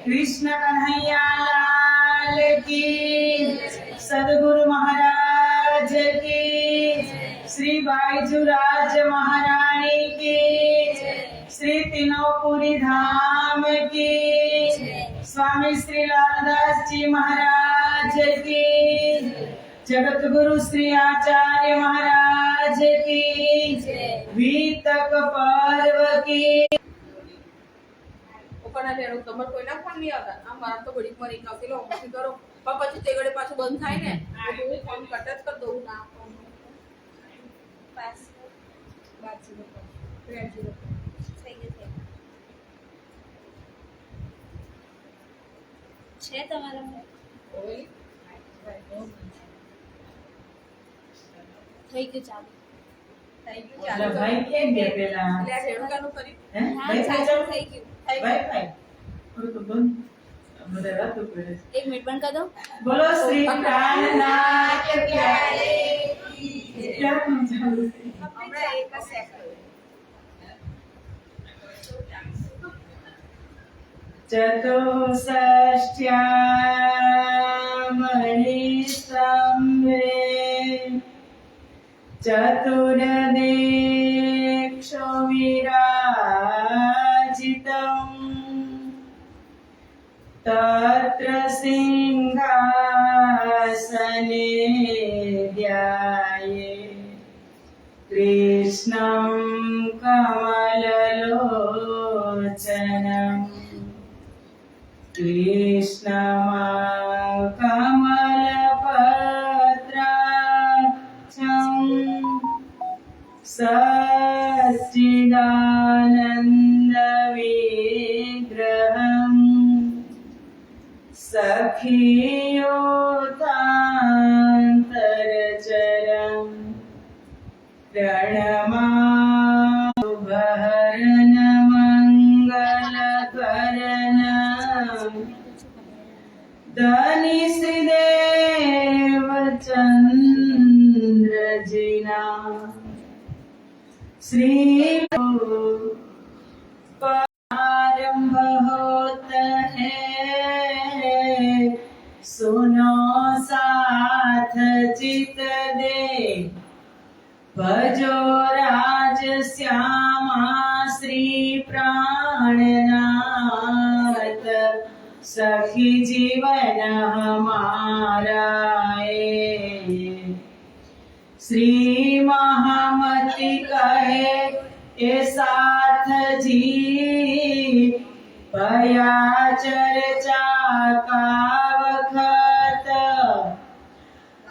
कृष्ण कन्हैया लाल की, सदगुरु महाराज की, श्री बाईजुराज महारानी की, श्री तीनोपुरी धाम की, स्वामी श्री लालदास जी महाराज की, जगत गुरु श्री आचार्य महाराज की, वीतक पर्व की। ઉપરના લેરો તમાર કોઈના ફોન નહીં આવતા આ મારા તો ઘડીક માં એક આવતી લો પછી કરો પણ પછી તે ઘડે પાછું બંધ થાય ને તો હું ફોન કટ જ કરી દઉં ના પાસ બાજી થઈ ગયું છે તમારા ઓય થઈ ગયું ચાલુ भाई के दे पेला એટલે આ રેણુકાનું કરી हैं भाई ચાલુ થઈ ગયું भाई और तो बंद मेरे रात को पड़े एक मिनट बंद कर दो बोलो श्री प्राणनाथ प्यारे की क्या चालू हमरा एक सेकंड चतुष्षष्ट्यामणिस्तम्भे चतुर्दिक्षु विराजितम् तत्र सिंहासने ध्याये कृष्णं कमललोचनम् कृष्णमकमलपत्राक्षम् सच्चिदानन्दविग्रहम् सखियोतान्तरचरम् प्रणमामि भरणमङ्गलकरणम् धनि श्रीदेवचन्द्रजिना श्री प्रारंभ होता है सुनो साथ चित दे भजो राज श्यामा श्री प्राणनाथ सखी जीवन हमारा श्री महामती कहे ए साथ जी भया चर्चा का वखत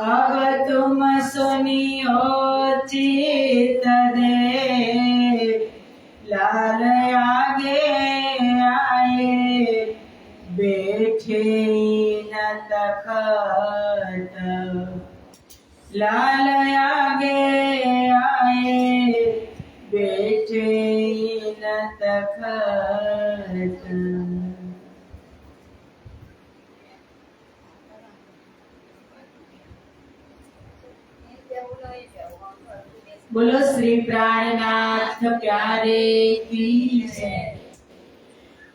अब तुम सुनियो चित दे लाल आगे आए बैठे न तखत लाल आगे आए बैठे न तखत। बोलो श्री प्राणनाथ प्यारे की जय।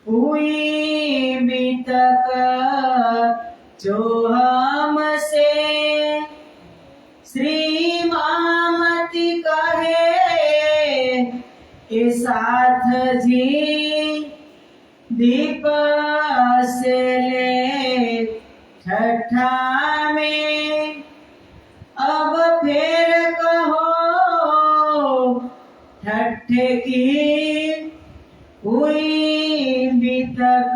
हुई बीतक जो हमसे श्री मामती कहे के साथ जी दीप से ले छठा में अब फिर कहो ठट्ठे की हुई बीतक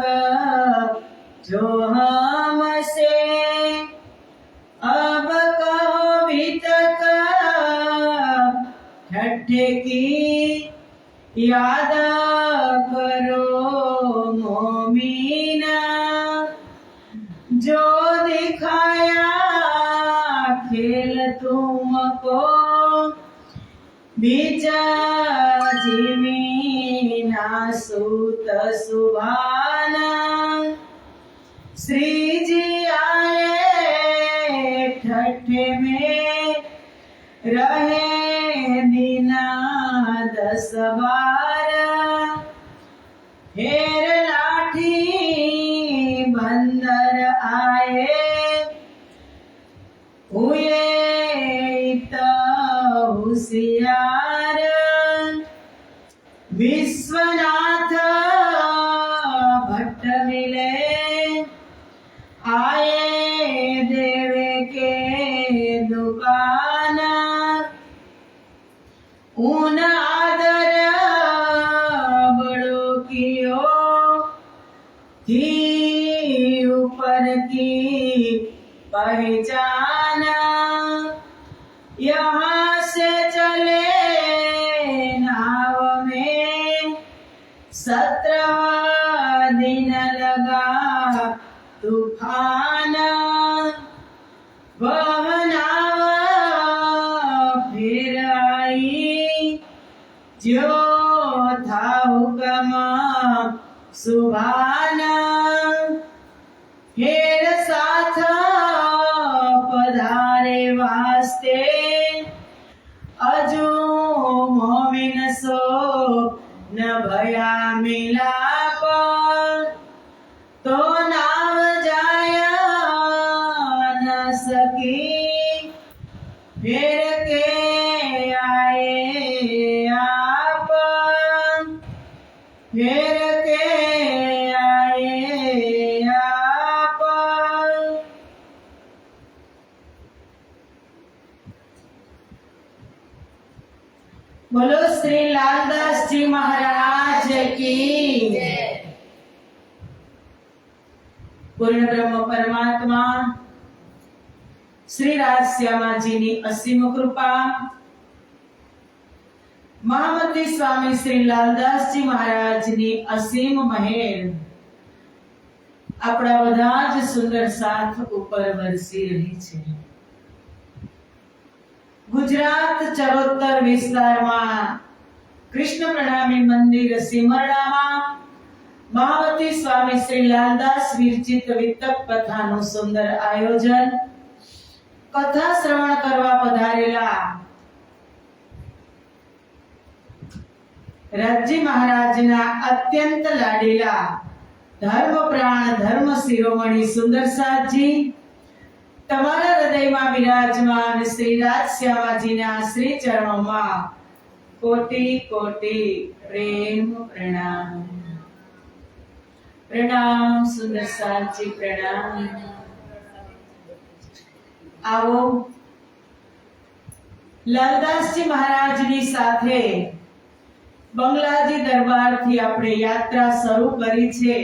जो हमसे अब कहो बीतक ठट्ठे की याद करो मोमीना जो दिखाया खेल तुमको बीजा जीवीना सूत सुभाना श्री जी आए ठट्ठे में रहे दीना 10-12 फेर लाठी હોશિયાર विश्वनाथ भट्ट मिले आए देव के दुकान ऊन आदर बड़ो कियो थी ऊपर की पहचान यहाँ से चले 17 दिन लगा तूफान वह नाव फिर आई जो था हुक्म सुभाना फिर साथ पधारे वास्ते अजो मोमिन सो न भया मिलाप तो नाव जाया न सकी फिर के आए आप फिर के आए आप बोलो श्री लालदास जी महाराज की जय। पूर्ण ब्रह्म परमात्मा श्री राजश्यामा जी ની અસીમ કૃપા મહામતી સ્વામી શ્રી લાલદાસજી મહારાજની અસીમ મહેર આપણા બધા જ સુંદર સાથ ઉપર વરસી રહી છે। ગુજરાત ચરોતર વિસ્તારમાં કૃષ્ણ પ્રણામી મંદિર સિમરડામાં મહામતી સ્વામી શ્રી લાલદાસ વિરચિત વિતક કથાનું સુંદર આયોજન કથા શ્રવણ કરવા પધારેલા રાજજી મહારાજના અત્યંત લાડીલા ધર્મપ્રાણ ધર્મ શિરોમણી સુંદરસાજી તમારા હૃદયમાં વિરાજમાન શ્રી રાજશ્યામાજીના શ્રી ચરણોમાં કોટી કોટી પ્રેમ પ્રણામ। પ્રણામ સુંદરસાજી પ્રણામ। આવો લાલદાસજી મહારાજની સાથે બંગલાજી દરબારથી આપણે યાત્રા શરૂ કરી છે।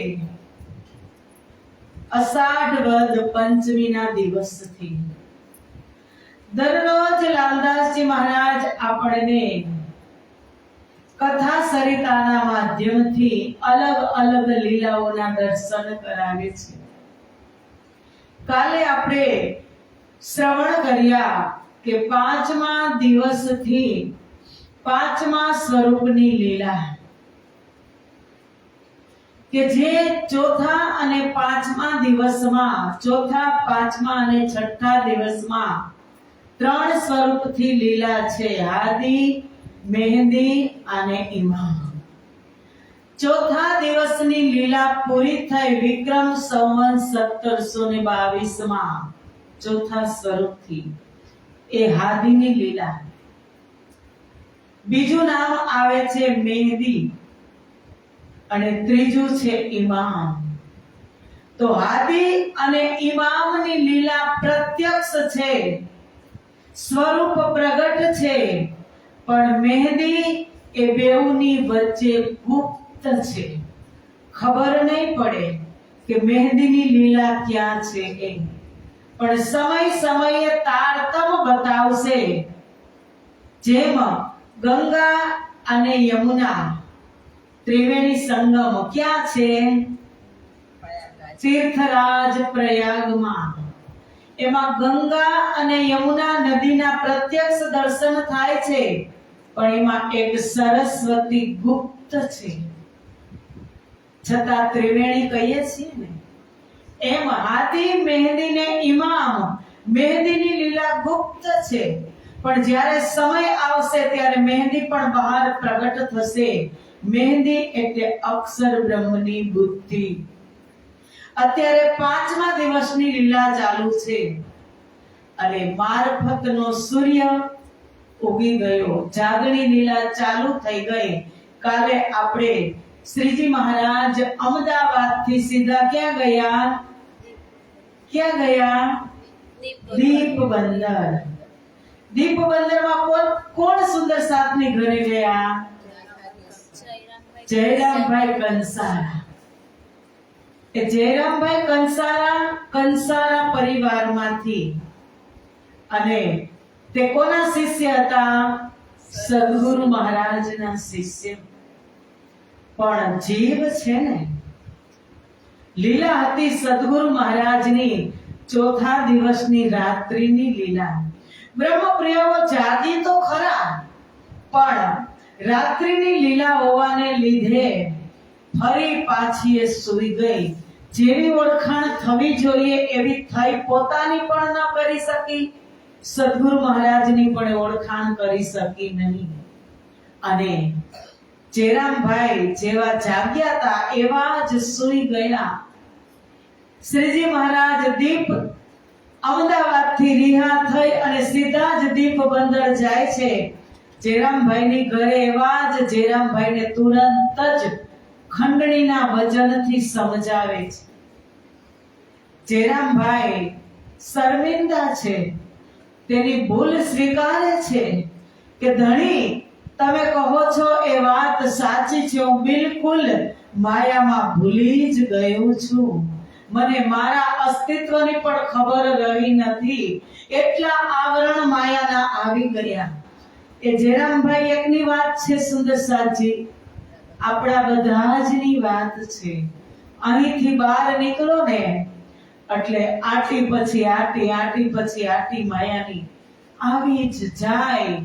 અષાઢ વદ પંચમીના દિવસથી દરરોજ લાલદાસજી મહારાજ આપણને કથા સરિતાના માધ્યમથી અલગ અલગ લીલાઓના દર્શન કરાવે છે। કાલે આપણે શ્રવણ કર્યા કે પાંચમા દિવસથી પાંચમા સ્વરૂપની લીલા કે જે ચોથા અને પાંચમા દિવસમાં ચોથા પાંચમા અને છઠ્ઠા દિવસમાં ત્રણ સ્વરૂપથી લીલા છે હાદી મહેંદી અને ઇમામ। ચોથા દિવસની લીલા પૂરી થઈ વિક્રમ સંવત 1722 માં ચોથા સ્વરૂપથી એ હાદીની લીલા। બીજું નામ આવે છે મહેંદી અને ત્રીજું છે ઇમામ। તો હાદી અને ઇમામની લીલા પ્રત્યક્ષ છે, સ્વરૂપ પ્રગટ છે, પણ મહેંદી એ બેઉની વચ્ચે ગુપ્ત છે। ખબર નહીં પડે કે મહેંદીની લીલા ક્યાં છે એ, પણ સમય સમયે તારતમ બતાવશે। જેમ ગંગા અને યમુના ત્રિવેણી સંગમ ક્યાં છે? તીર્થરાજ પ્રયાગમાં। એમાં ગંગા અને યમુના નદીના પ્રત્યક્ષ દર્શન થાય છે, પણ એમાં એક સરસ્વતી ગુપ્ત છે, છતાં ત્રિવેણી કહીએ છીએ ને એમ હાદી મહેંદી ને ઇમામ મહેંદીની લીલા ગુપ્ત છે, પણ જ્યારે સમય આવશે ત્યારે મહેંદી પણ બહાર પ્રગટ થશે। મહેંદી એટલે અક્ષર બ્રહ્મની બુદ્ધિ। અત્યારે પાંચમા દિવસની લીલા ચાલુ છે અને મારફતનો સૂર્ય ઉગી ગયો, જાગણી લીલા ચાલુ થઈ ગઈ. કાલે આપણે શ્રીજી મહારાજ અમદાવાદથી સીધા ક્યાં ગયા? ક્યાં ગયા? દીપ બંદર. દીપ બંદરમાં કોણ સુંદર સાથની ઘરે ગયા? જયરામભાઈ કંસારા. એ જયરામભાઈ કંસારા પરિવારમાંથી, અને તે કોના શિષ્ય હતા? સદગુરુ મહારાજના શિષ્ય. પણ જીવ છે ને, લીલા હતી સદગુરુ મહારાજની ચોથા દિવસની રાત્રિની લીલા. બ્રહ્મપ્રિયઓ જાગી તો ખરા, પણ રાત્રિની લીલા હોવાને લીધે ફરી પાછી એ સૂઈ ગઈ. જેવી ઓળખાણ થવી જોઈએ એવી થઈ પોતાની પણ ન કરી શકી, સદગુરુ મહારાજની પણ ઓળખાણ કરી શકી નહીં. અને જયરામભાઈ જેવા જાગ્યા હતા એવા જ સૂઈ ગયા. શ્રીજી મહારાજ દીપ અમદાવાદથી રિહા થઈ અને સીધા જ દીપ બંદર જાય છે. જયરામભાઈની ઘરે એવા જ જયરામભાઈને તુરંત જ ખંડણીના વચનથી સમજાવે છે. જયરામભાઈ શર્મિંદા છે, તેની ભૂલ સ્વીકારે છે કે ધણી તમે કહો છો એ વાત સાચી છે, હું બિલકુલ માયામાં ભૂલી જ ગયો છું. મને મારા અસ્તિત્વની પણ ખબર રહી નથી, એટલા આવરણ માયાના આવી ગયા. એ જયરામભાઈ એકની વાત છે સુંદર સાજી, આપણા બધા જની વાત છે. અહીંથી બહાર નીકળો ને એટલે આટી પછી આટી, આટી પછી આટી માયાની આવી જ જાય.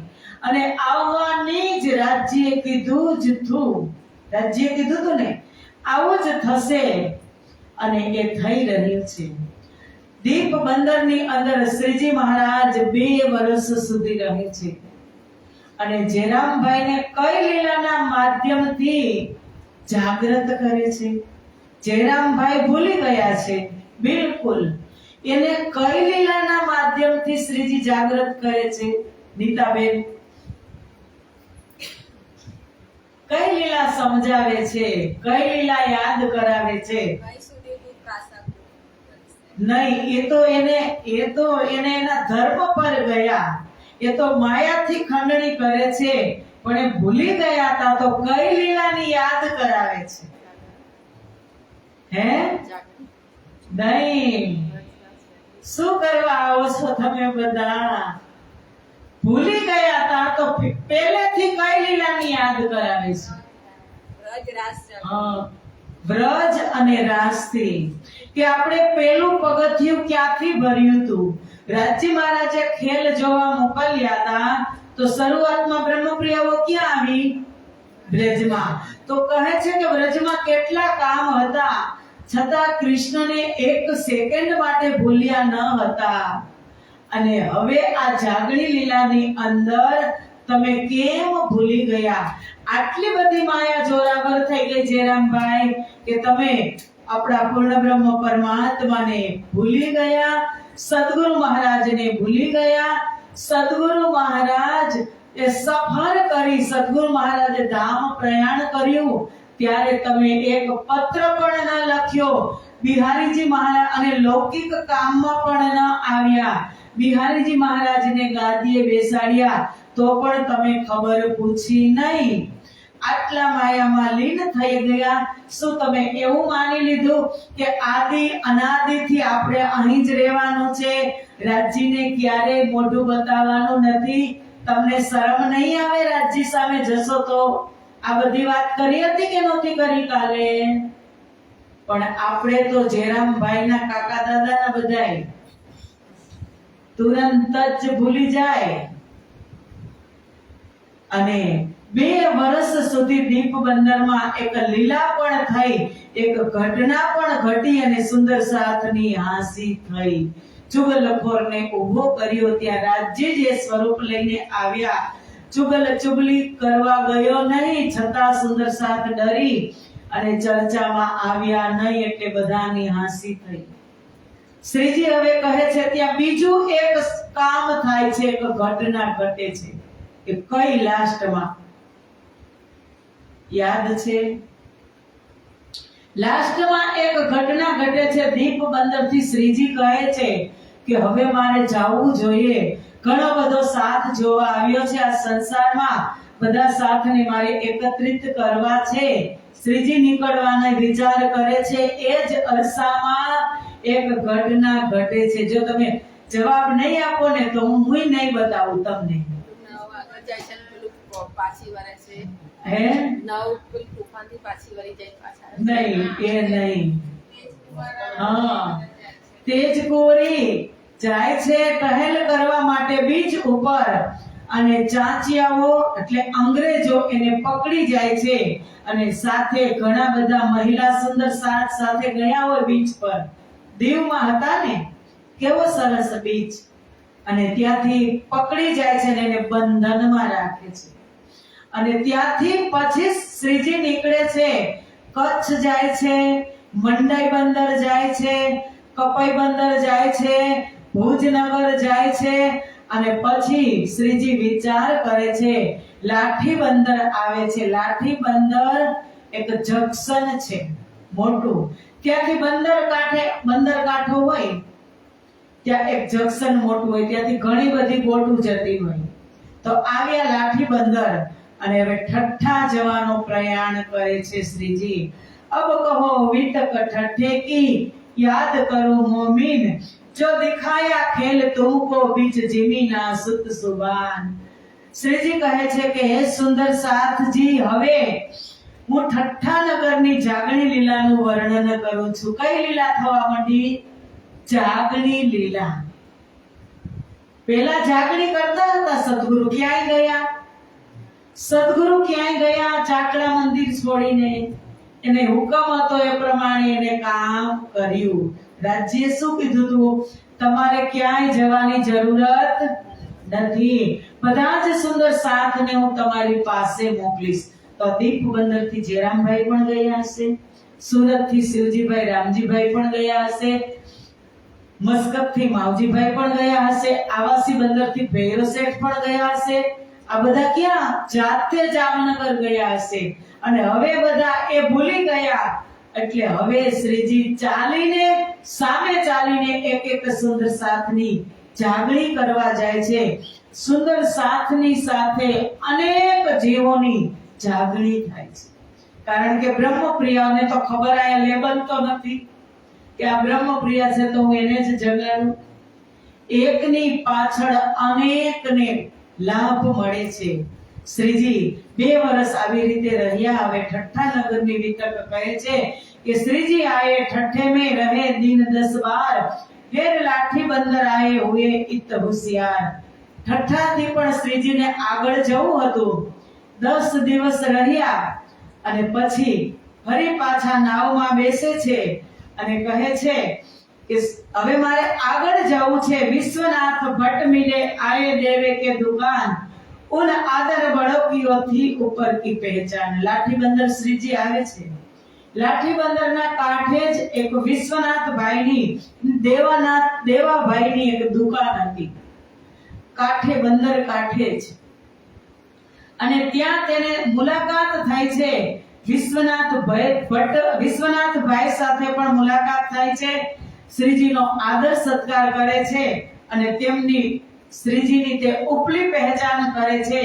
અને આવવાની જ રાજ્યે કીધું જ થું, રાજ્યે કીધું તું ને આવું જ થશે, અને એ થઈ રહ્યું છે. દીપ બંદરની અંદર શ્રીજી મહારાજ 2 વર્ષ સુધી રહે છે. અને જયરામભાઈને કઈ લીલાના માધ્યમથી જાગૃત કરે છે? જયરામભાઈ ભૂલી ગયા છે બિલકુલ. એને કઈ લીલાના માધ્યમથી શ્રીજી જાગૃત કરે છે? નીતાબેન, કઈ લીલા સમજાવે છે? કઈ લીલા યાદ કરાવે છે? નહીં, એ તો એને એના ધર્મ પર ગયા. એ તો માયાથી ખંડણી કરે છે, પણ એ ભૂલી ગયા હતા તો કઈ લીલાની યાદ કરાવે છે? હે નહીં, શું કરવા આવો છો તમે બધા? ભૂલી ગયા હતા તો પહેલેથી કઈ લીલાની યાદ કરાવે છે? વ્રજ અને રાસથી. કે આપણે પેલું પગથિયું ક્યાંથી ભર્યું હતું? રાજજી મહારાજે ખેલ જોવા મોકલ્યા હતા તો શરૂઆતમાં બ્રહ્મપ્રિયાઓ ક્યાં આવી? બ્રજમાં. તો કહે છે કે બ્રજમાં કેટલા કામ હતા, છતાં કૃષ્ણને 1 સેકન્ડ માટે ભૂલ્યા ન હતા. અને હવે આ જાગણી લીલાની અંદર તમે કેમ ભૂલી ગયા? આટલી બધી માયા જોરાવર થઈ ગઈ જયરામભાઈ કે તમે આપણા પૂર્ણ બ્રહ્મ પરમાત્માને ભૂલી ગયા, સદગુરુ મહારાજને ભૂલી ગયા. સદગુરુ મહારાજ એ સફર કરી, સદગુરુ મહારાજે ધામ પ્રયાણ કર્યું ત્યારે તમે એક પત્ર પણ ન લખ્યો. બિહારીજી મહારાજ અને લૌકિક કામમાં પણ ન આવ્યા. બિહારીજી મહારાજને ગાદીએ બેસાડ્યા તો પણ તમે ખબર પૂછી નહીં. આટલા માયામાં લીન થઈ ગયા. શું તમે એવું માની લીધું કે આદિ અનાદિથી આપણે અહીં જ રહેવાનું છે, રાજ્યને ક્યારેય મોઢું બતાવવાનું નથી? તમને શરમ નહીં આવે રાજ્ય સામે જશો તો? આ બધી વાત કરી હતી કે નહોતી કરી કાલે? પણ આપણે તો જયરામભાઈના કાકા દાદાના બધાય તુરંત જ ભૂલી જાય. અને 2 વર્ષ સુધી દીપ બંદરમાં એક લીલા પણ થઈ, એક ઘટના પણ ઘટી અને સુંદર સાથની હાંસી થઈ. ચુગલખોરને ઊભો કર્યો, ત્યાં રાજ્ય જે સ્વરૂપ લઈને આવ્યા. ચુગલ ચુગલી કરવા ગયો નહીં, છતાં સુંદર સાથ ડરી અને ચર્ચામાં આવ્યા નહીં, એટલે બધાની હાંસી થઈ. શ્રીજી હવે કહે છે ત્યાં બીજું એક કામ થાય છે, એક ઘટના ઘટે છે. કે કઈ લાસ્ટમાં યાદ છે? લાસ્ટમાં એક ઘટના ઘટે છે. દીપ બંદરથી શ્રીજી કહે છે કે હવે મારે જવું જોઈએ. ઘણો બધો સાથ જોવા આવ્યો છે આ સંસારમાં, બધા સાથને મારે એકત્રિત કરવા છે. શ્રીજી નીકળવાનો વિચાર કરે છે. એ જ અરસામાં એક ઘટના ઘટે છે. જો તમે જવાબ નહીં આપો ને તો હું નહીં બતાવું તમને. પાછી વરે છે હે તોફાનથી પાછી વળી જાય પાછા નહીં, એ નહીં. હા, તેજ કોરી જાય છે ટહેલ કરવા માટે બીચ ઉપર, અને ચાંચિયાઓ એટલે અંગ્રેજો એને પકડી જાય છે, અને સાથે ઘણા બધા મહિલા સુંદર સાથ સાથે ગયા હોય બીચ પર. દીવમાં હતા ને, કેવો સરસ બીચ, અને ત્યાંથી પકડી જાય છે અને એને બંધનમાં રાખે છે. અને ત્યાંથી પછી શ્રીજી નીકળે છે. કચ્છ જાય છે, મંડાઈ બંદર જાય છે, કપાઈ બંદર જાય છે, ભુજનગર જાય છે, અને પછી શ્રીજી વિચાર કરે છે. લાઠી બંદર આવે છે. લાઠી બંદર એક જંકશન છે મોટું. ત્યાંથી બંદર કાંઠો હોય ત્યાં એક જંકશન મોટું હોય, ત્યાંથી ઘણી બધી બોટો જતી હોય. તો આવ્યા લાઠી બંદર, અને હવે ઠઠ્ઠા જવાનો પ્રયાણ કરે છે શ્રીજી. અબ કહો વિતક ઠઠ્ઠે કી યાદ કરો મોમીન, જો દિખાયા ખેલ તુમકો બીચ જમીના સુત સુબાન. શ્રીજી કહે છે કે હે સુંદર સાથજી, હવે હું ઠઠ્ઠા નગરની જાગણી લીલાનું વર્ણન કરું છું. કઈ લીલા થવા માંડી? જાગણી લીલા. પહેલા જાગણી કરતા હતા સદગુરુ. ક્યાંય ગયા? સદગુરુ ક્યાંય ગયા? ચાકડા મંદિર છોડીને. એને હુકમ હતો એ પ્રમાણે એને કામ કર્યું. રાજ્યે શું કીધું હતું? તમારે ક્યાંય જવાની જરૂરત નથી, બધા જ સુંદર સાથને હું તમારી પાસે મોકલીશ. તો દીપ બંદરથી જેરામભાઈ પણ ગયા હશે, સુરતથી શિવજીભાઈ રામજીભાઈ પણ ગયા હશે, મસ્કતથી માવજીભાઈ પણ ગયા હશે, આવાસી બંદરથી ભૈરવ શેઠ પણ ગયા હશે. આ બધા ક્યાં? જાતે જામનગર ગયા હશે. અને હવે બધા એ ભૂલી ગયા, એટલે હવે શ્રીજી ચાલીને સામે ચાલીને એક એક સુંદર સાથની જાગણી કરવા જાય છે. સુંદર સાથની સાથે અનેક જીવોની જાગણી થાય છે. કારણ કે બ્રહ્મપ્રિયાને તો ખબર આ લેબલ તો નથી કે આ બ્રહ્મપ્રિય છે તો હું એને જ જગાડું. એકની પાછળ અનેકને લાભ મળે છે. શ્રીજી 2 વર્ષ આવી રીતે રહ્યા. હવે ઠઠ્ઠા નગરની વિતક કહે છે કે શ્રીજી આए ठट्ठे में रहे दिन 10 बार, फिर लाठी बंदर आए हुए इत होशियार. ઠઠ્ઠાથી પણ શ્રીજીને આગળ જવું હતું. 10 દિવસ રહ્યા અને પછી ફરી પાછા નાવમાં બેસે છે અને કહે છે કે હવે મારે આગળ જવું છે. વિશ્વનાથ ભટ્ટ મિલે આए देवे के दुकान, उन आदर बड़ोकियों थी ऊपर की पहचान. लाठी બંદર શ્રીજી આવે છે. લાઠી બંદરના કાંઠે જ એક વિશ્વનાથ ભાઈની દેવાભાઈની એક દુકાન હતી. કાંઠે બંદર કાંઠે જ. અને ત્યાં તેને મુલાકાત થાય છે. વિશ્વનાથ ભાઈ સાથે પણ મુલાકાત થાય છે. શ્રીજીનો આદર સત્કાર કરે છે અને તેમની શ્રીજીની તે ઉપલી પહેચાન કરે છે.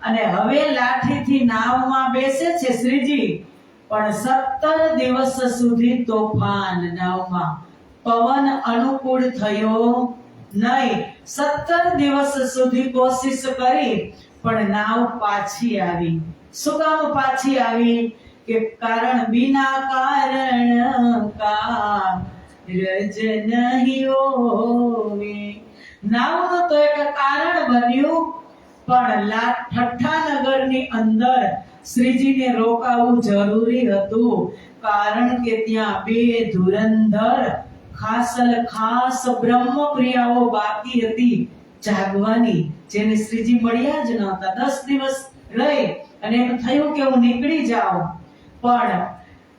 અને હવે લાઠીથી નાવમાં બેસે છે શ્રીજી, પણ 17 દિવસ સુધી તોફાન નાવમાં, પવન અનુકૂળ થયો નહીં. 17 દિવસ સુધી કોશિશ કરી પણ નાવ પાછી આવી. શું કામ પાછી આવી? કે કારણ બિના કારણ કારજ નહીં હોવે. નાવનું તો એક કારણ બન્યું, પણ ઠઠ્ઠા નગરની અંદર શ્રીજીને રોકાવું જરૂરી હતું. કારણ કે ત્યાં 2 ધુરંધર ખાસ બ્રહ્મપ્રિયાઓ બાકી હતી જાગવાની, જેને શ્રીજી મળ્યા જ નહોતા. 10 દિવસ રહી અને એમ થયું કે હું નીકળી જાઉં, પણ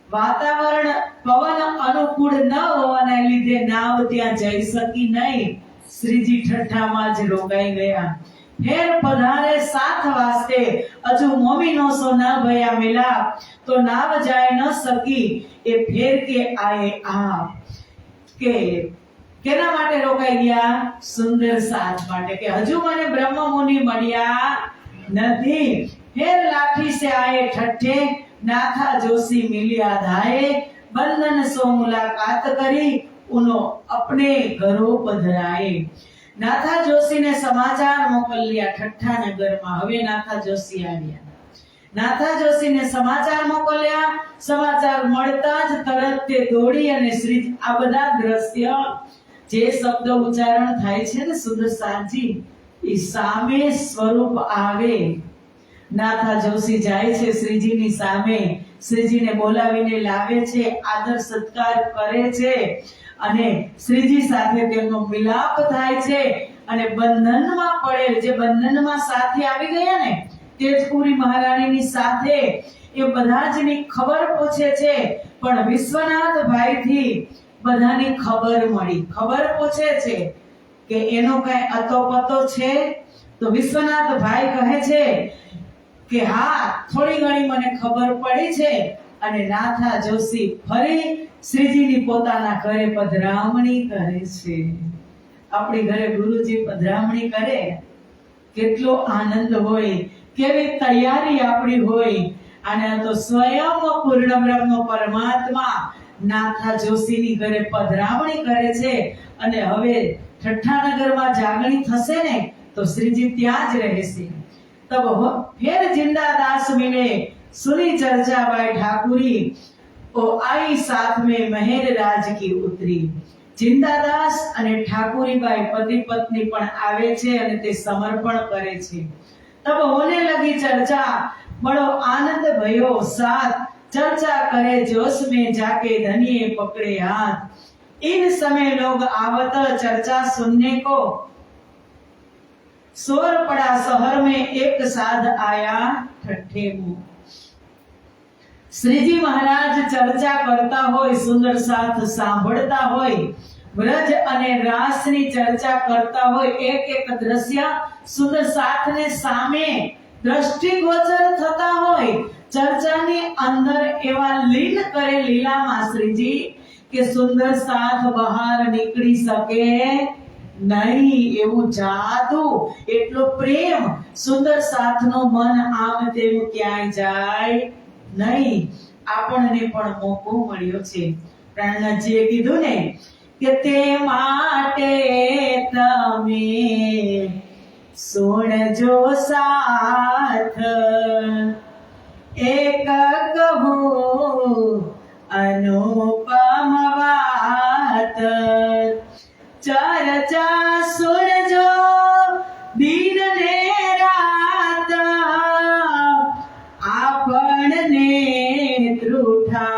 વાતાવરણ પવન અનુકૂળ ન હોવાને લીધે નાવ ત્યાં જઈ શકી નહીં. શ્રીજી ઠઠ્ઠામાં જ રોકાઈ ગયા. ફેર પધારે સાથ વાસ્તે અજુ મોમીનો સો ન ભયા મિલા તો નાવ જાય ન સકી એ ફેર કે આએ આ કે કેના માટે રોકાઈ ગયા? સુંદર સાથ માટે કે હજુ મને બ્રહ્મ મુનિ મળ્યા નથી। ફેર લાઠી સે આए ठट्ठे नाथा जोशी मिलिया धाए बंधन सो मुलाकात करी उनो अपने घरों पधराए। नाथा जोशी ने समाचार मोकल्या ठट्ठा नगर में। હવે નાથા જોશી આવ્યા। નાથા જોશીને સમાચાર મોકલ્યા। સમાચાર મળતા જ તરત તે દોડી અને શ્રી આ બધા દ્રશ્ય જે શબ્દ ઉચ્ચારણ થાય છે ને સુંદર સાજી એ સામે સ્વરૂપ આવે। નાથા જોશી જાય છે શ્રીજીની સામે, શ્રીજીને બોલાવીને લાવે છે, આદર સત્કાર કરે છે અને શ્રીજી સાથે તેમનો મિલાપ થાય છે અને બંધનમાં પડેલ જે બંધનમાં સાથે આવી ગયા ને તેજપુરી મહારાણીની સાથે એ બધા જની ખબર પૂછે છે। પણ વિશ્વનાથ ભાઈથી બધાની ખબર મળી। ખબર પૂછે છે કે એનો કઈ અતો પતો છે? તો વિશ્વનાથ ભાઈ કહે છે કે હા થોડી ઘણી મને ખબર પડી છે। અને નાથા જોશી ફરી શ્રીજીની પોતાના ઘરે પધરામણી કરે છે। આપણી ઘરે ગુરુજી પધરામણી કરે કેટલો આનંદ હોય, કેવી તૈયારી આપણી હોય। અને તો સ્વયં પૂર્ણ બ્રહ્મ પરમાત્મા નાથા જોશીની ઘરે પધરામણી કરે છે। અને હવે ઠઠ્ઠાનગરમાં જાગણી થશે ને તો શ્રીજી ત્યાં જ રહેશે। तब फिर जिंदा दास मिले सुनी चर्चा बाई ठाकुरी ओ आई साथ में महेर राज की उतरी। जिंदा दास अने ठाकुरी बाई पति पत्नी पण आवे छे अने ते समर्पण करे छे। तब होने लगी चर्चा, बड़ो आनंद भयो साथ चर्चा करे जोश में जाके धनिये पकड़े हाथ। इन समय लोग आवत चर्चा सुनने को सोर पड़ा शहर में एक साध आया ठट्ठे मुंह। श्रीजी महाराज चर्चा करता होय, सुंदर साथ सांभळता होय, व्रज अने रासनी चर्चा करता होय, एक एक दृश्य सुंदर साथ ने सामे दृष्टिगोचर थता होय। चर्चानी अंदर एवा लीन करे लीलामां श्रीजी के सुंदर साथ बहार निकળી શકે नहीं। एवं जादू एटलो प्रेम सुंदर साथनो मन आम तेम क्यांय जाय नहीं। आपणने पण मोको मळ्यो छे। प्राणनाथजीए कीधुं ने के ते माटे तमे सुणजो साथ एक कहूं अनुपम वात। चर्चा सुनजो दिन ने रात आपने त्रुठा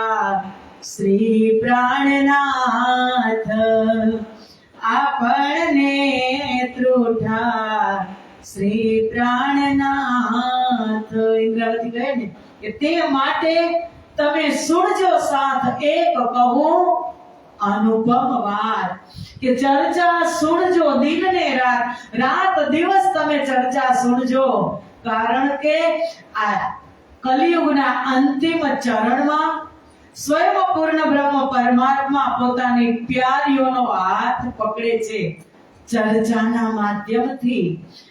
श्री प्राणनाथ। आपने त्रुठा श्री प्राणनाथ। इंद्रावती कहे ने के ते माटे तमे सुनजो साथ एक कहूं अनुपम वात। કે ચર્ચા સુણજો દિન ને રાત દિવસ તમે ચર્ચા સુણજો। કારણ કે આ કલિયુગના અંતિમ ચરણમાં સ્વયં પૂર્ણ બ્રહ્મ પરમાત્મા પોતાની પ્યારીઓનો હાથ પકડે છે ચર્ચાના માધ્યમથી।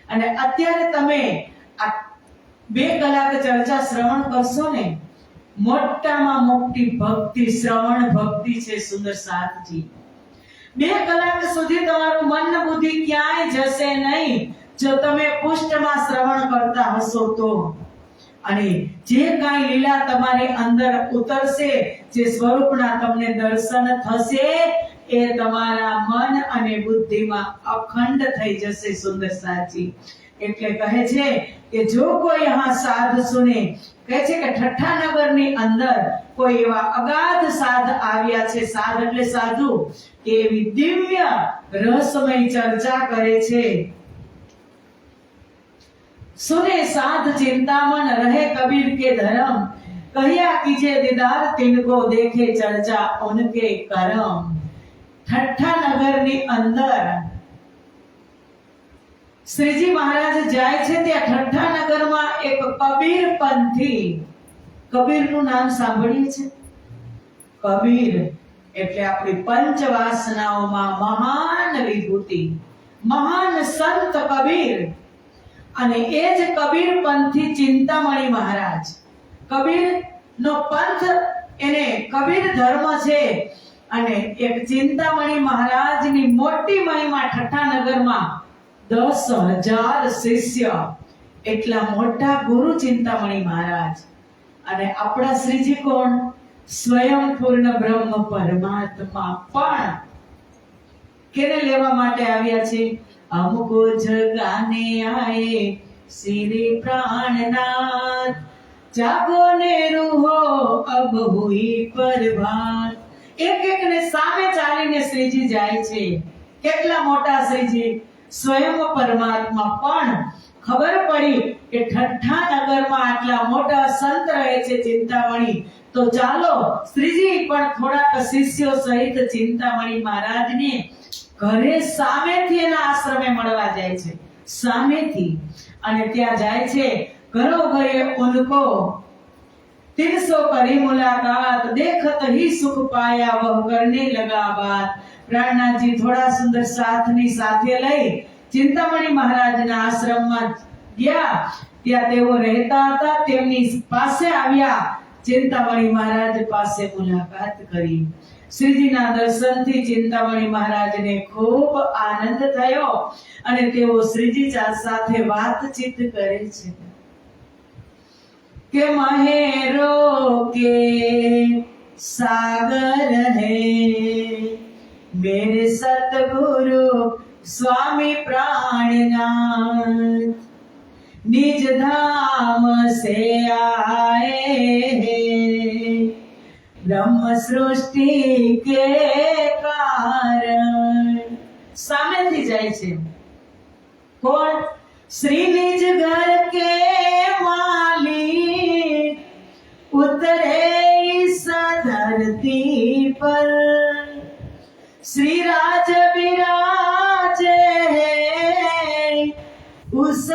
અને અત્યારે તમે આ 2 કલાક ચર્ચા શ્રવણ કરશો ને, મોટામાં મોટી ભક્તિ શ્રવણ ભક્તિ છે સુંદર સાથજી। 2 કલાક સુધી તમારું મન બુદ્ધિ ક્યાંય જશે નહીં જો તમે પુષ્ટમાં શ્રવણ કરતા હશો તો। અને જે કાંઈ લીલા તમારી અંદર ઉતરશે, જે સ્વરૂપના તમને દર્શન થશે એ તમારા મન અને બુદ્ધિમાં અખંડ થઈ જશે સુંદર સાચી। એટલે કહે છે કે જો કોઈ यहाँ साध सुने, કહે છે કે ઠઠ્ઠાનગરની અંદર કોઈ એવા અગાધ સાધ આવ્યા છે। સાધ એટલે સાધુ કે એવી દિવ્ય રહસ્યમય ચર્ચા કરે છે। सुने साध चिंतामन रहे कबीर के धर्म, कहिया कीजे दीदार तिनको देखे चर्चा उनके करम। ઠઠ્ઠાનગરની અંદર શ્રીજી મહારાજ જાય છે ત્યાં ઠઠ્ઠા નગરમાં એક કબીર પંથી, કબીરનું નામ સાંભળ્યું છે? કબીર એટલે આપણી પંચ વાસનાઓમાં મહાન વિભૂતિ, મહાન સંત કબીર. અને એ જ કબીર પંથી ચિંતામણી મહારાજ, કબીર નો પંથ એને કબીર ધર્મ છે. અને એક ચિંતામણી મહારાજની મોટી મહિમા ઠઠ્ઠા નગરમાં 10,000 શિષ્ય, એટલા મોટા ગુરુ ચિંતામણી મહારાજ. અને આપણા શ્રીજી કોણ? સ્વયં પૂર્ણ બ્રહ્મ પરમાત્મા. પણ કેને લેવા માટે આવ્યા છે? हमको जगाने आए श्री प्राणनाथ, जागो ने रूहो अब हुई प्रभात. એક એક ને સામે ચાલીને શ્રીજી જાય છે. કેટલા મોટા શ્રીજી, સ્વયં પરમાત્મા. પણ ખબર પડી કે ઠઠ્ઠા નગરમાં આટલા મોટા સંત રહે છે ચિંતામણી, તો ચાલો શ્રીજી પણ થોડાક શિષ્યો સહિત ચિંતામણી મહારાજને ઘરે સામેથી એના આશ્રમે મળવા જાય છે, સામેથી. અને ત્યાં જાય છે. ઘરો ઘરે ઉनको 300 કરી મુલાકાત, देखत ही सुख पाया वह करने लगा बात. પ્રાણનાથજી થોડા સુંદર સાથની સાથે લઈ ચિંતામણી મહારાજના આશ્રમમાં ગયા. ત્યાં તેઓ રહેતા હતા. તેમની પાસે આવ્યા. ચિંતામણી મહારાજ પાસે મુલાકાત કરી. શ્રીજીના દર્શનથી ચિંતામણી મહારાજને ખૂબ આનંદ થયો અને તેઓ શ્રીજી સાથે વાતચીત કરે છે કે મહેરો કે સાગર હૈ मेरे सतगुरु स्वामी प्राणनाथ, निज धाम से आए हैं ब्रह्म सृष्टि के कारण. सामेથી જાય છે. કોણ? श्री निज घर के मालिक उतरे इस धरती पर, श्री राज विराजे है उस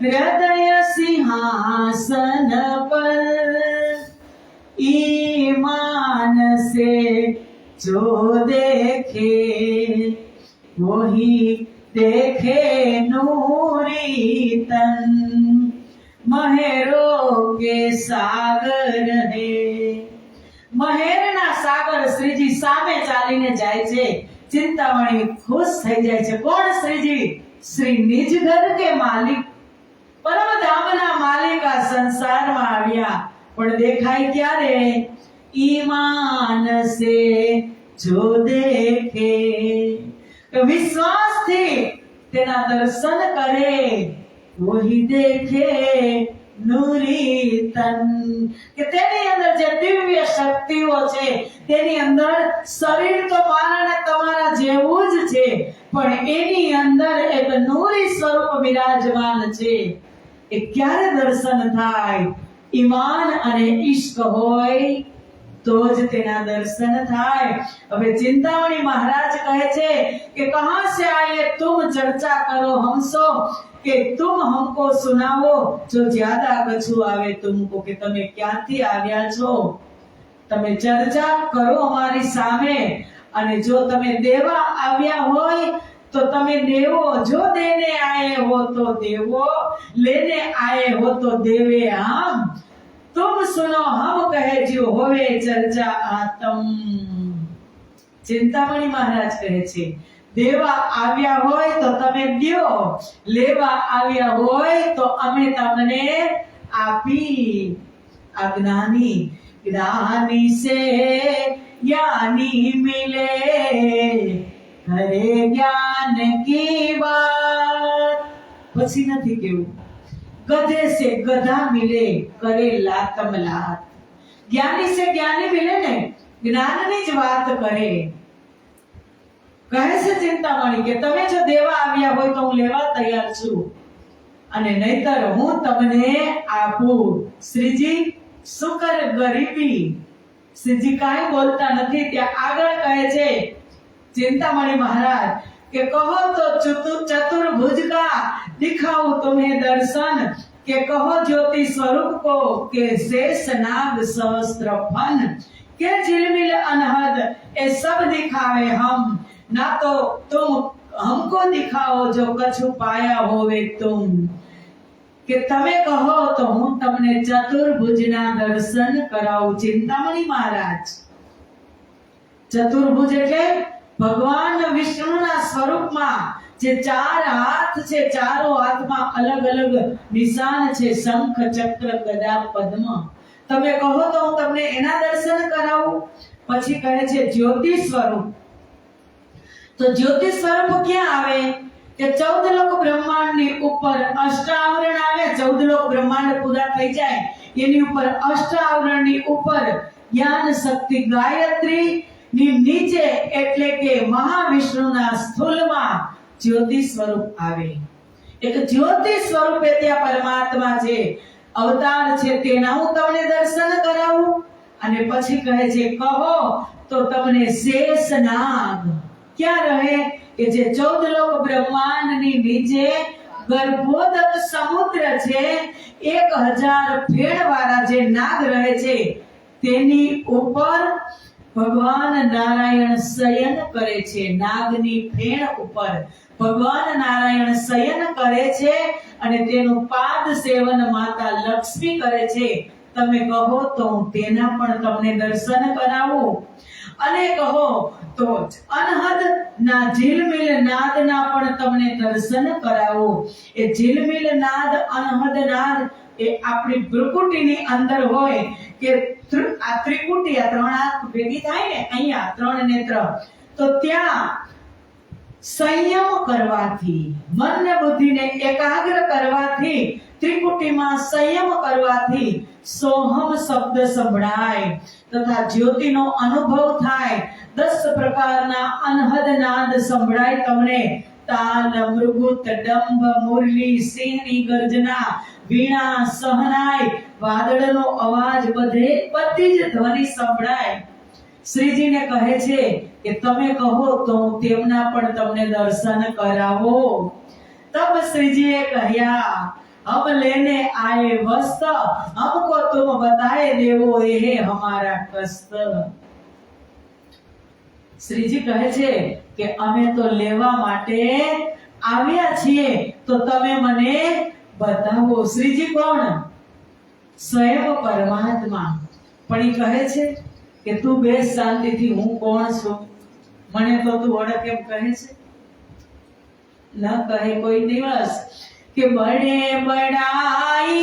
हृदय सिंहासन पर. ईमान से जो देखे वही देखे नूरी तन, महेरो के सागर है. મહેરના સાગર શ્રીજી સામે ચાલીને જાય છે. ચિંતામણી ખુશ થઈ જાય છે. કોણ શ્રીજી? શ્રી નિજ ઘર કે માલિક, પરમધામના માલિક આ સંસારમાં આવ્યા. પણ દેખાય ક્યારે? ઈમાન સે જો દેખે, વિશ્વાસથી તેના દર્શન કરે. વહી દેખે નૂરી તન, કે તેની અંદર જે દિવ્ય શક્તિઓ છે, તેની અંદર શરીર તો મારા ને તમારા જેવું જ છે, પણ એની અંદર એક નૂરી સ્વરૂપ બિરાજમાન છે. એ ક્યારે દર્શન થાય? ઈમાન અને ઈશ્ક હોય તો જ તેના દર્શન થાય. હવે ચિંતામણી મહારાજ કહે છે કે કહાં સે આયે તુમ ચર્ચા કરો हमसो, કે તુમ हमको सुनाओ जो ज्यादा कछु આવે तुमको, કે તમે ક્યાંથી આવ્યા છો? તમે ચર્ચા કરો અમારી સામે. અને જો તમે દેવા આવ્યા હોય તો તમે દેવો, જો દેને આए हो तो देवो, लेने आए हो तो देवे हम. तुम सुनो हम कहे जो होवे चर्चा आतम. ચિંતામણી મહારાજ કહે છે દેવા આવ્યા હોય તો તમે દ્યો, લેવા આવ્યા હોય તો અમે તમને આપી. અજ્ઞાની જ્ઞાની સે જ્ઞાની મિલે, હરે જ્ઞાન કી વાત. પછી નથી કેવું, गधे से गधा मिले करे लातम लात. ज्ञानी से ज्ञानी मिले ने જ્ઞાનની જ વાત કરે. કહે છે ચિંતામણી કે તમે જો દેવા આવ્યા હોય તો હું લેવા તૈયાર છું, અને નહીતર હું તમને આપું. શ્રીજી શું કરે? ગરીબી. શ્રીજી કાંઈ બોલતા નથી. ત્યાં આગળ કહે છે ચિંતામણી મહારાજ कि कहो तो चतुर्भुज का दिखाऊं तुम्हें दर्शन, कि कहो ज्योति स्वरूप को के शेष नाग सहस्त्र फन, के झिलमिल अनहद ये सब दिखावे हम, ना तो तुम हमको दिखाओ जो कछु पाया होवे तुम, કે તમે કહો તો હું તમને ચતુર્ભુજના દર્શન કરાવું। ચિંતામણી મહારાજ ચતુર્ભુજ એટલે ભગવાન વિષ્ણુના સ્વરૂપમાં જે ચાર હાથ છે, ચારો હાથમાં અલગ અલગ નિશાન છે, શંખ ચક્ર ગદા પદ્મ। તમે કહો તો હું તમને એના દર્શન કરાવું। પછી કહે છે જ્યોતિ સ્વરૂપ। તો જ્યોતિ સ્વરૂપ ક્યાં આવે કે 14 લોક બ્રહ્માંડની ઉપર અષ્ટાવરણ આવે। 14 લોક બ્રહ્માંડ પૂરા થઈ જાય એની ઉપર અષ્ટાવરણની ઉપર જ્ઞાન શક્તિ ગાયત્રી ની નીચે એટલે કે મહાવિષ્ણુના સ્થૂલમાં જ્યોતિ સ્વરૂપ આવે। એક જ્યોતિ સ્વરૂપે ત્યાં પરમાત્મા છે, અવતાર છે, તેના હું તમને દર્શન કરાવું। અને પછી કહે છે કહો તો તમને શેષ નાગ ક્યાં રહે કે જે 14 લોક બ્રહ્માંડની નીચે ગર્ભોદક સમુદ્ર છે, 1000 ફેણ વાળા જે નાગ રહે છે તેની ઉપર ભગવાન નારાયણ શયન કરે છે। નાગની ફેણ ઉપર ભગવાન નારાયણ શયન કરે છે અને તેનું પાદ સેવન માતા લક્ષ્મી કરે છે। તમે કહો તો હું તેના પણ તમને દર્શન કરાવું। અને કહો તો અનહદ ના ઝિલમિલ નાદ ના પણ તમને દર્શન કરાવો। એ ઝિલમિલ નાદ અનહદ નાદ એ આપણી ભ્રુકુટીની અંદર હોય કે આ ત્રિકુટી, આ ત્રણ આંખ ભેગી થાય ને અહીંયા ત્રણ નેત્ર, તો ત્યાં સંયમ કરવાથી, મન ને બુદ્ધિને એકાગ્ર કરવાથી, ત્રિકુટીમાં સંયમ કરવાથી સોહમ શબ્દ સંભળાય તથા જ્યોતિનો અનુભવ થાય। 10 પ્રકારના અનહદ નાદ સંભળાય તમને। તાલ, મૃગુત, ડંભ, મુરલી, સિંહની ગર્જના, વીણા, સહનાઈ, વાદળનો અવાજ, બધી જ ધ્વનિ સંભળાય। શ્રીજીને કહે છે કે તમે કહો તો હું તેમના પણ તમને દર્શન કરાવો। તબ શ્રીજીએ કહ્યા हम लेने आए वस्त्र, हमको तुम बताए देवो ये हमारा कष्ट। श्रीजी કહે છે કે અમે તો લેવા માટે આવ્યા છીએ, તો તમે મને બતાવો। શ્રીજી કોણ? સ્વયં પરમાત્મા। પણ એ કહે છે કે તું બેસ શાંતિથી, હું કોણ છું, મને તો તું ઓળખ એમ કહે છે? ન કહે કોઈ દિવસ કે બड़े बड़ाई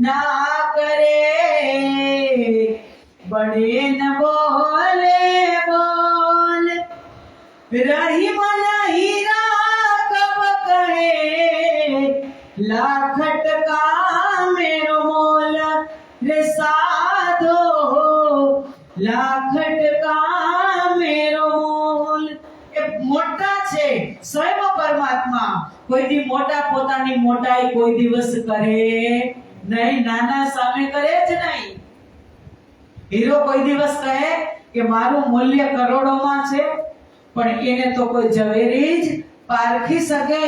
ना करे, बड़े न बोले बोल, रही मन हीरा कब कहे, लाखट का मेरो मोल रे साधो, लाखट का मेरो मोल। એ મોટા છે સ્વયં પરમાત્મા। કોઈ દી મોટા પોતાની મોટાઈ કોઈ દિવસ કરે નહીં, નાના સામે કરે જ નહીં। હીરો કોઈ દિવસ કહે કે મારું મૂલ્ય કરોડોમાં છે, પણ એને તો કોઈ ઝવેરી જ પારખી શકે।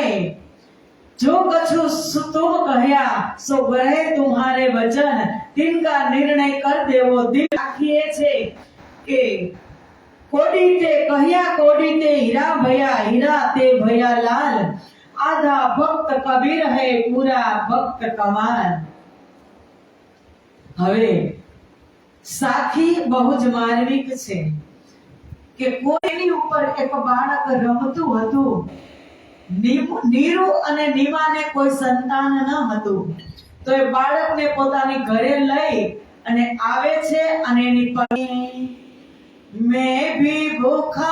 जो कछु तुम कहया सो गए तुम्हारे वचन, तिनका निर्णय कर देवो दिल राखिए छे के कोडीते कहया कोडीते हीरा भया, हीरा ते भया लाल, आधा भक्त कबीर है पूरा भक्त कमाल। હવે સાખી બહુ જ માર્મિક છે કે કોઈની ઉપર એક બાળક રમતું હતું। નીરુ અને નીમાને કોઈ સંતાન ન હતું, તો એ બાળકને પોતાની ઘરે લઈ અને આવે છે અને એની પાસે मैं भी भूखा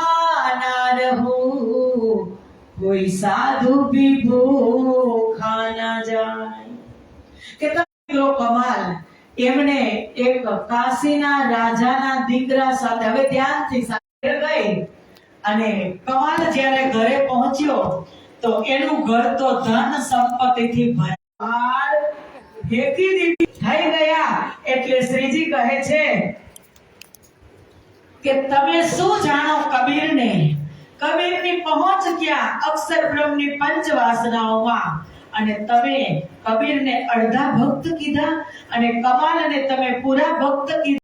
ना रहूं, कोई साधु भी भूखा ना जाए। કેટલો કમાલ! એમણે એક કાશીના રાજાના દીકરા સાથે, હવે ધ્યાનથી સાથે ગઈ અને કમાલ જ્યારે ઘરે પહોંચ્યો તો એનું ઘર તો ધન સંપત્તિથી ભરપૂર ફેંકી દીધી થઈ ગયા। એટલે શ્રીજી કહે છે કે તમે શું જાણો કબીરને? કબીરની પહોંચ ક્યાં? અક્ષર બ્રહ્મની પંચ વાસનાઓમાં. અને તમે કબીરને અડધા ભક્ત કીધા અને કમાલને તમે પૂરા ભક્ત કીધા.